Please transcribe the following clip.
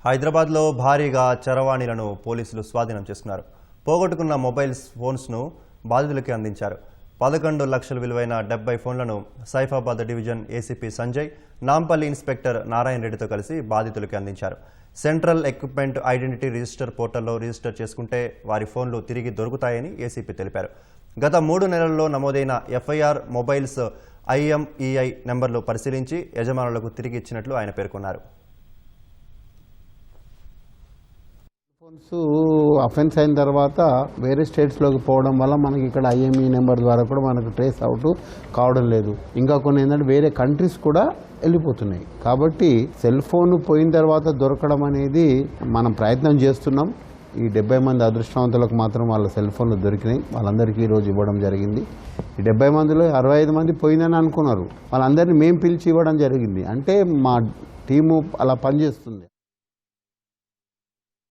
హైదరాబాద్లో భారీగా చరవాణీలను పోలీసులు స్వాధీనం చేసుకున్నారు. పోగొట్టుకున్న మొబైల్ ఫోన్స్ను బాధితులకి అందించారు. 11 లక్షల విలువైన 70 ఫోన్లను Saifabad division ACP Sanjay, Nampally inspector Narayana రెడ్డితో కలిసి బాధితులకి అందించారు. సెంట్రల్ ఎక్విప్మెంట్ ఐడెంటిటీ రిజిస్టర్ పోర్టల్లో రిజిస్టర్ చేసుకుంటే వారి ఫోన్లు తిరిగి దొరుకుతాయని ఏసీపీ తెలిపారు. గత 3 నెలల్లో నమోదైన ఎఫ్ఐఆర్ మొబైల్స్ IMEI నెంబర్లు పరిశీలించి యజమానులకు తిరిగి ఇచ్చినట్లు ఆయన పేర్కొన్నారు. ఫోన్స్ అఫెన్స్ అయిన తర్వాత వేరే స్టేట్స్లోకి పోవడం వల్ల మనకి ఇక్కడ IMEI నెంబర్ ద్వారా కూడా మనకు ట్రేస్ అవుట్ కావడం లేదు. ఇంకా కొన్ని ఏంటంటే వేరే కంట్రీస్ కూడా వెళ్ళిపోతున్నాయి. కాబట్టి సెల్ ఫోన్ పోయిన తర్వాత దొరకడం అనేది మనం ప్రయత్నం చేస్తున్నాం. ఈ 70 మంది అదృష్టవంతులకు మాత్రం వాళ్ళ సెల్ ఫోన్లు దొరికినాయి. వాళ్ళందరికీ ఈరోజు ఇవ్వడం జరిగింది. ఈ 70 మందిలో 65 మంది పోయిందని అనుకున్నారు. వాళ్ళందరినీ మేము పిలిచి ఇవ్వడం జరిగింది. అంటే మా టీము అలా పనిచేస్తుంది.